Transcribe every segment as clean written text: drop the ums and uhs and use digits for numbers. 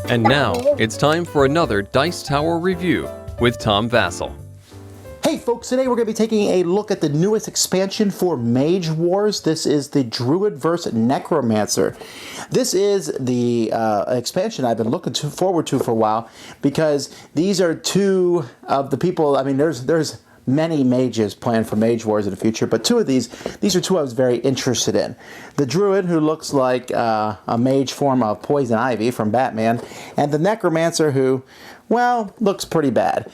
And now, it's time for another Dice Tower review with Tom Vasel. Hey folks, today we're going to be taking a look at the newest expansion for Mage Wars. This is the Druid vs. Necromancer. This is the expansion I've been looking forward to for a while, because these are two of the people. I mean, there's many mages planned for Mage Wars in the future, but these are two I was very interested in. The Druid, who looks like a mage form of Poison Ivy from Batman, and the Necromancer, who, well, looks pretty bad.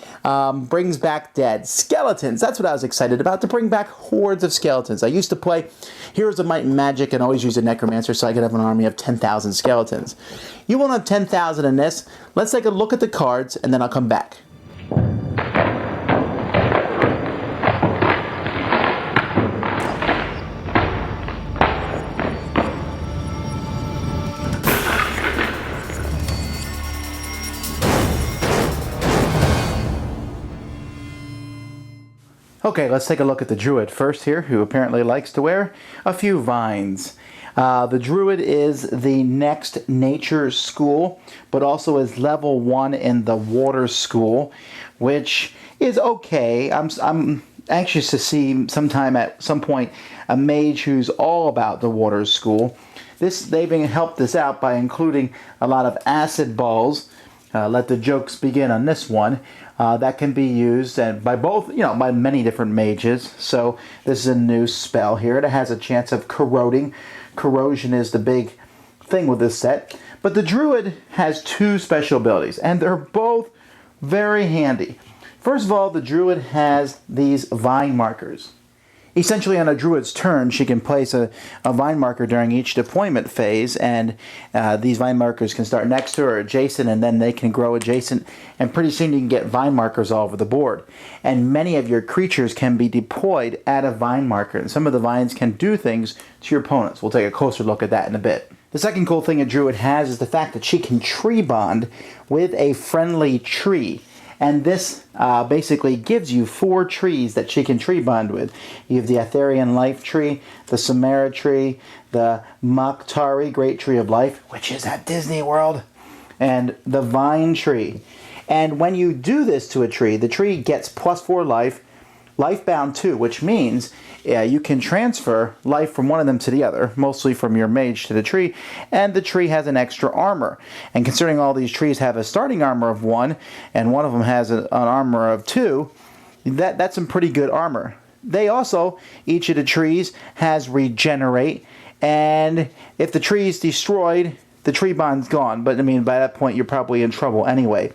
Brings back dead skeletons. That's what I was excited about, to bring back hordes of skeletons. I used to play Heroes of Might and Magic and always use a Necromancer so I could have an army of 10,000 skeletons. You won't have 10,000 in this. Let's take a look at the cards and then I'll come back. Okay, let's take a look at the Druid first here, who apparently likes to wear a few vines. The Druid is the next nature school, but also is level 1 in the water school, which is okay. I'm anxious to see sometime at some point a mage who's all about the water school. They've helped this out by including a lot of acid balls. Let the jokes begin on this one. That can be used by both, by many different mages. So this is a new spell here. It has a chance of corroding. Corrosion is the big thing with this set. But the Druid has two special abilities, and they're both very handy. First of all, the Druid has these vine markers. Essentially, on a Druid's turn, she can place a vine marker during each deployment phase, and these vine markers can start next to or adjacent, and then they can grow adjacent, and pretty soon you can get vine markers all over the board. And many of your creatures can be deployed at a vine marker, and some of the vines can do things to your opponents. We'll take a closer look at that in a bit. The second cool thing a Druid has is the fact that she can tree bond with a friendly tree. And this basically gives you 4 trees that she can tree bond with. You have the Aetherian Life Tree, the Samara Tree, the Makhtari Great Tree of Life, which is at Disney World, and the Vine Tree. And when you do this to a tree, the tree gets +4 life, lifebound 2, which means you can transfer life from one of them to the other, mostly from your mage to the tree, and the tree has an extra armor. And considering all these trees have a starting armor of 1, and one of them has an armor of 2, that's some pretty good armor. They also, each of the trees has regenerate, and if the tree is destroyed, the tree bond's gone. But I mean, by that point, you're probably in trouble anyway.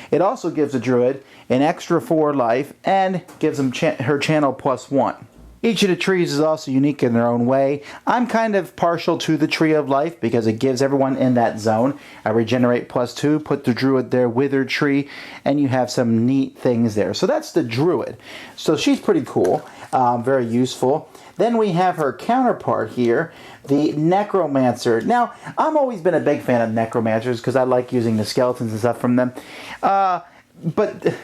It also gives the Druid an extra 4 life and gives them her channel +1. Each of the trees is also unique in their own way. I'm kind of partial to the Tree of Life because it gives everyone in that zone a regenerate +2. Put the Druid there with her tree, and you have some neat things there. So that's the Druid. So she's pretty cool, very useful. Then we have her counterpart here, the Necromancer. Now, I've always been a big fan of Necromancers because I like using the skeletons and stuff from them. But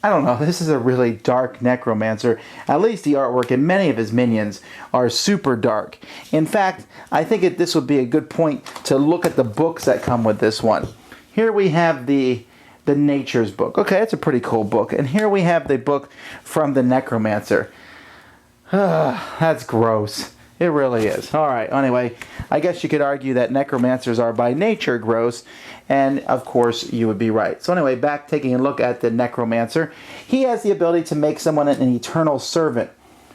I don't know, this is a really dark Necromancer. At least the artwork and many of his minions are super dark. In fact, I think this would be a good point to look at the books that come with this one. Here we have the Nature's book. Okay, that's a pretty cool book. And here we have the book from the Necromancer. That's gross. It really is. Alright, anyway, I guess you could argue that necromancers are by nature gross, and of course you would be right. So anyway, back taking a look at the Necromancer. He has the ability to make someone an eternal servant,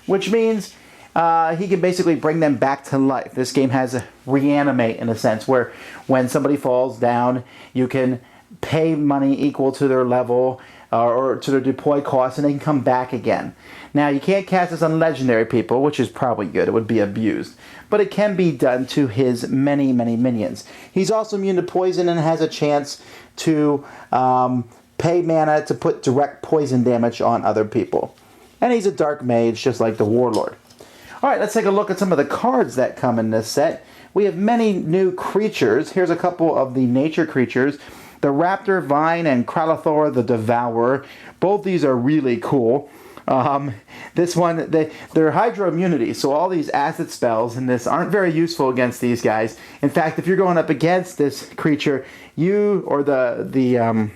which means he can basically bring them back to life. This game has a reanimate in a sense, where when somebody falls down, you can pay money equal to their level or to their deploy cost, and they can come back again. Now, you can't cast this on legendary people, which is probably good. It would be abused. But it can be done to his many, many minions. He's also immune to poison and has a chance to pay mana to put direct poison damage on other people. And he's a dark mage, just like the Warlord. Alright, let's take a look at some of the cards that come in this set. We have many new creatures. Here's a couple of the nature creatures. The Raptor Vine and Kralathor the Devourer. Both these are really cool. This one, they're hydro immunity, so all these acid spells in this aren't very useful against these guys. In fact, if you're going up against this creature, you or the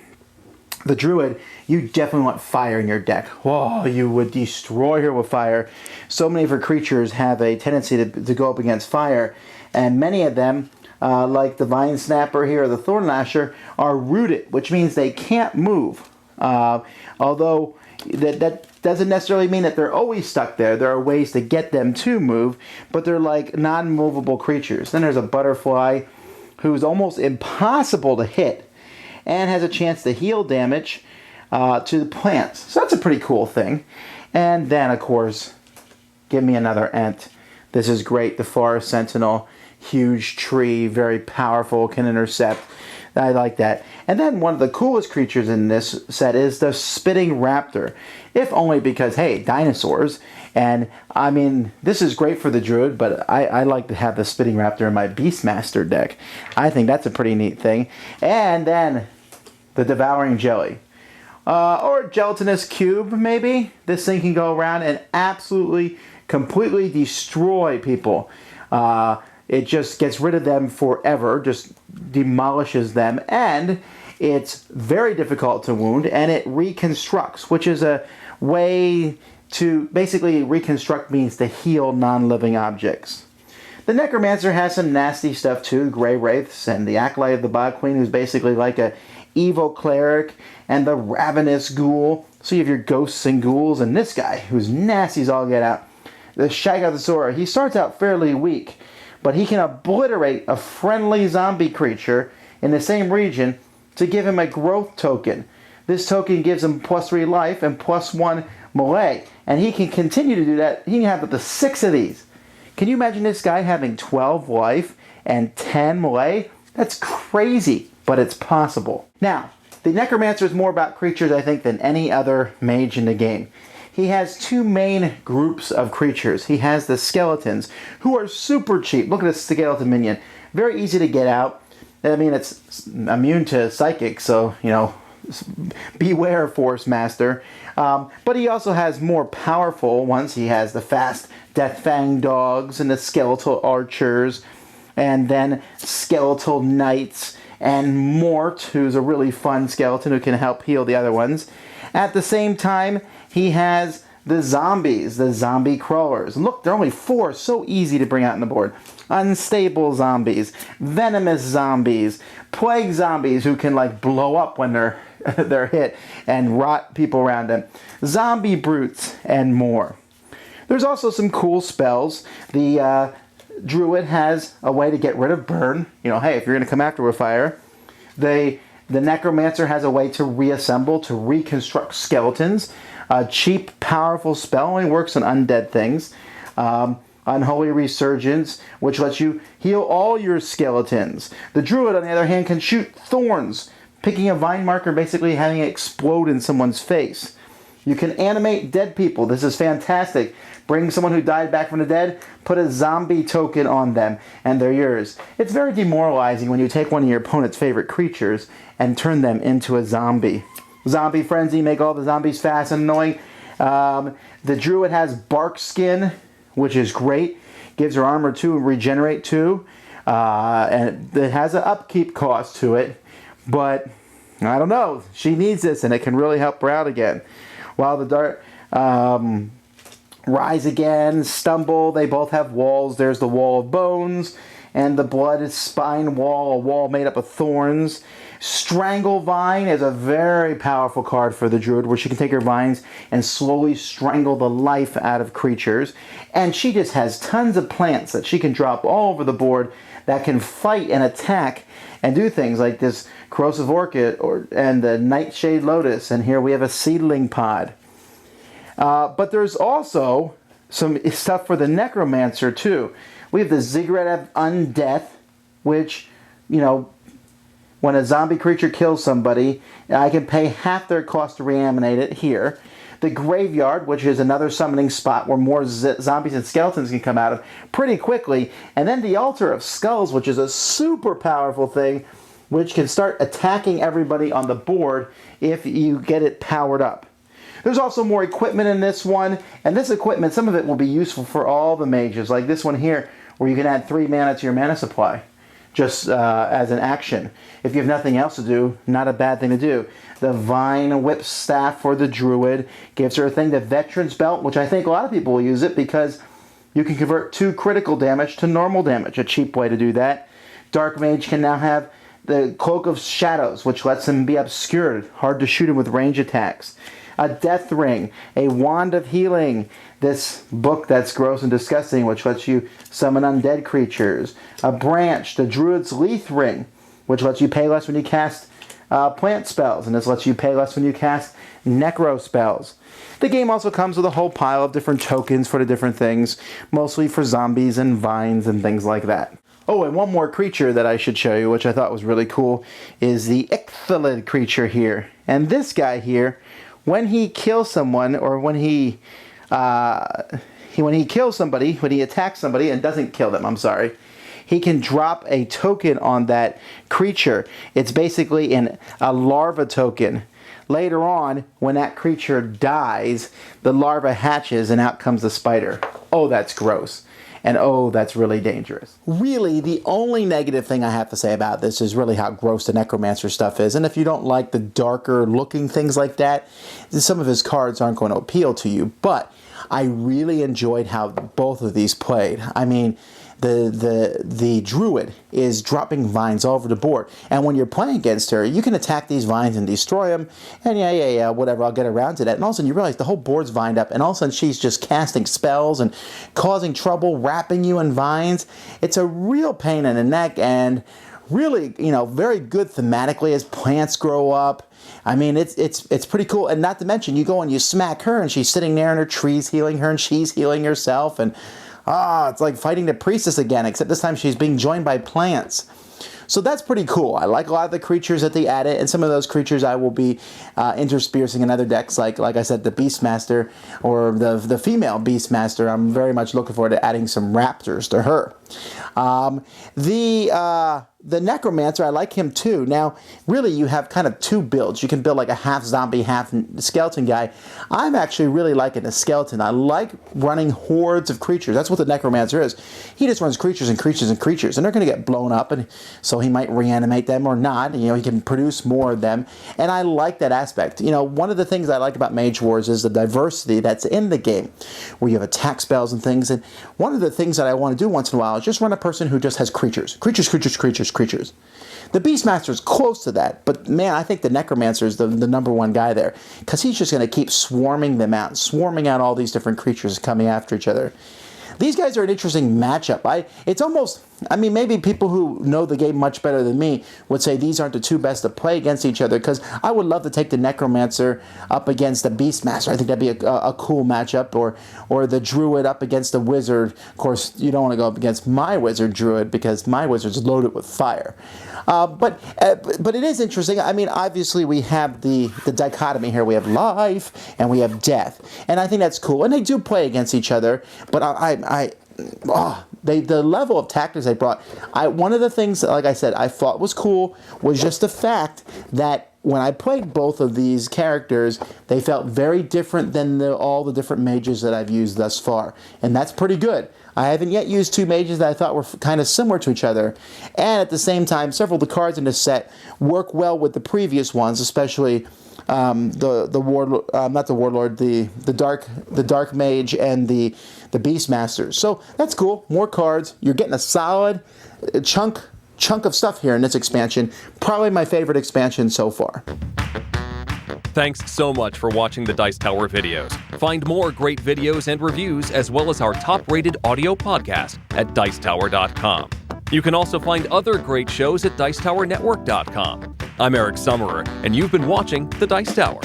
druid, you definitely want fire in your deck. Whoa, you would destroy her with fire. So many of her creatures have a tendency to go up against fire, and many of them, like the Vine Snapper here or the Thorn Lasher, are rooted, which means they can't move. Although that doesn't necessarily mean that they're always stuck there. There are ways to get them to move, but they're like non-movable creatures. Then there's a butterfly who's almost impossible to hit and has a chance to heal damage to the plants. So that's a pretty cool thing. And then, of course, give me another Ent. This is great. The Forest Sentinel, huge tree, very powerful, can intercept. I like that. And then one of the coolest creatures in this set is the Spitting Raptor. If only because, hey, dinosaurs. And, I mean, this is great for the Druid, but I like to have the Spitting Raptor in my Beastmaster deck. I think that's a pretty neat thing. And then the Devouring Jelly. Or Gelatinous Cube, maybe. This thing can go around and absolutely, completely destroy people. It just gets rid of them forever, just demolishes them, and it's very difficult to wound, and it reconstructs, which is a way to basically reconstruct means to heal non-living objects. The Necromancer has some nasty stuff too, the Grey Wraiths and the Acolyte of the Bog Queen, who's basically like a evil cleric, and the Ravenous Ghoul. So you have your ghosts and ghouls, and this guy, who's nasty as all get out. The Shagathazora, he starts out fairly weak, but he can obliterate a friendly zombie creature in the same region to give him a growth token. This token gives him +3 life and +1 melee, and he can continue to do that. He can have up to 6 of these. Can you imagine this guy having 12 life and 10 melee? That's crazy, but it's possible. Now, the Necromancer is more about creatures, I think, than any other mage in the game. He has 2 main groups of creatures. He has the skeletons, who are super cheap. Look at this skeleton minion. Very easy to get out. I mean, it's immune to psychic, so, you know, beware, Force Master. But he also has more powerful ones. He has the fast Deathfang dogs and the skeletal archers, and then skeletal knights, and Mort, who's a really fun skeleton who can help heal the other ones. At the same time, he has the zombies, the zombie crawlers. And look, there are only 4, so easy to bring out on the board. Unstable zombies, venomous zombies, plague zombies who can like blow up when they're hit and rot people around them, zombie brutes, and more. There's also some cool spells. The Druid has a way to get rid of burn. You know, hey, if you're going to come after with fire. The Necromancer has a way to reassemble, to reconstruct skeletons. A cheap, powerful spell, only works on undead things. Unholy Resurgence, which lets you heal all your skeletons. The Druid, on the other hand, can shoot thorns, picking a vine marker, basically having it explode in someone's face. You can animate dead people. This is fantastic. Bring someone who died back from the dead, put a zombie token on them, and they're yours. It's very demoralizing when you take one of your opponent's favorite creatures and turn them into a zombie. Zombie Frenzy, make all the zombies fast and annoying. The Druid has Bark Skin, which is great. Gives her armor 2 and regenerate 2. And it has an upkeep cost to it. But, I don't know. She needs this and it can really help her out again. While the Rise Again, Stumble, they both have walls. There's the Wall of Bones and the Blood Spine Wall, a wall made up of thorns. Strangle Vine is a very powerful card for the Druid, where she can take her vines and slowly strangle the life out of creatures. And she just has tons of plants that she can drop all over the board that can fight and attack and do things like this Corrosive Orchid and the Nightshade Lotus. And here we have a Seedling Pod. But there's also some stuff for the Necromancer too. We have the Ziggurat of Undeath, which, you know, when a zombie creature kills somebody, I can pay half their cost to reanimate it here. The Graveyard, which is another summoning spot where more zombies and skeletons can come out of pretty quickly. And then the Altar of Skulls, which is a super powerful thing, which can start attacking everybody on the board if you get it powered up. There's also more equipment in this one, and this equipment, some of it will be useful for all the mages, like this one here, where you can add 3 mana to your mana supply, just as an action. If you have nothing else to do, not a bad thing to do. The Vine Whip Staff for the Druid gives her a thing. The Veteran's Belt, which I think a lot of people will use it because you can convert 2 critical damage to normal damage, a cheap way to do that. Dark Mage can now have the Cloak of Shadows, which lets him be obscured, hard to shoot him with range attacks. A Death Ring, a Wand of Healing, this book that's gross and disgusting, which lets you summon undead creatures. A Branch, the Druid's Leaf Ring, which lets you pay less when you cast plant spells, and this lets you pay less when you cast necro spells. The game also comes with a whole pile of different tokens for the different things, mostly for zombies and vines and things like that. Oh, and one more creature that I should show you, which I thought was really cool, is the Ichthalid creature here. And this guy here, when he kills someone, or when he kills somebody, when he attacks somebody and doesn't kill them, he can drop a token on that creature. It's basically a larva token. Later on, when that creature dies, the larva hatches and out comes the spider. Oh, that's gross. And oh, that's really dangerous. Really, the only negative thing I have to say about this is really how gross the Necromancer stuff is. And if you don't like the darker looking things like that, some of his cards aren't going to appeal to you. But I really enjoyed how both of these played. I mean, the Druid is dropping vines all over the board, and when you're playing against her, you can attack these vines and destroy them, and yeah, whatever, I'll get around to that. And all of a sudden you realize the whole board's vined up, and all of a sudden she's just casting spells and causing trouble, wrapping you in vines. It's a real pain in the neck, and really, very good thematically as plants grow up. I mean, it's pretty cool. And not to mention, you go and you smack her, and she's sitting there in her trees healing her, and she's healing herself, and it's like fighting the priestess again, except this time she's being joined by plants. So that's pretty cool. I like a lot of the creatures that they added, and some of those creatures I will be interspersing in other decks, like I said, the Beastmaster, or the female Beastmaster. I'm very much looking forward to adding some raptors to her. The Necromancer, I like him too. Now, really, you have kind of 2 builds. You can build like a half zombie, half skeleton guy. I'm actually really liking the skeleton. I like running hordes of creatures. That's what the Necromancer is. He just runs creatures and creatures and creatures, and they're going to get blown up, and so he might reanimate them or not. He can produce more of them, and I like that aspect. One of the things I like about Mage Wars is the diversity that's in the game, where you have attack spells and things. And one of the things that I want to do once in a while is just run a person who just has creatures. Creatures. The Beastmaster is close to that, but man, I think the Necromancer is the number one guy there, because he's just going to keep swarming them out, swarming out all these different creatures coming after each other. These guys are an interesting matchup. It's almost, maybe people who know the game much better than me would say these aren't the 2 best to play against each other, because I would love to take the Necromancer up against the Beastmaster. I think that'd be a cool matchup, or the Druid up against the Wizard. Of course, you don't want to go up against my Wizard Druid, because my Wizard's loaded with fire. But it is interesting. Obviously we have the dichotomy here. We have life and we have death, and I think that's cool. And they do play against each other, but the level of tactics they brought. One of the things, like I said, I thought was cool was just the fact that when I played both of these characters, they felt very different than all the different mages that I've used thus far, and that's pretty good. I haven't yet used 2 mages that I thought were kind of similar to each other, and at the same time, several of the cards in this set work well with the previous ones, especially the warlord, not the warlord, the dark mage and the Beastmasters. So that's cool. More cards. You're getting a solid chunk of stuff here in this expansion. Probably my favorite expansion so far. Thanks so much for watching the Dice Tower videos. Find more great videos and reviews, as well as our top-rated audio podcast at Dicetower.com. You can also find other great shows at Dicetowernetwork.com. I'm Eric Summerer, and you've been watching The Dice Tower.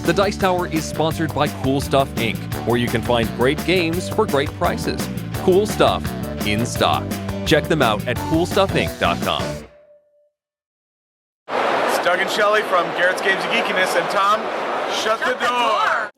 The Dice Tower is sponsored by Cool Stuff Inc., where you can find great games for great prices. Cool stuff in stock. Check them out at CoolStuffInc.com. It's Doug and Shelley from Garrett's Games of Geekiness, and Tom, shut the door!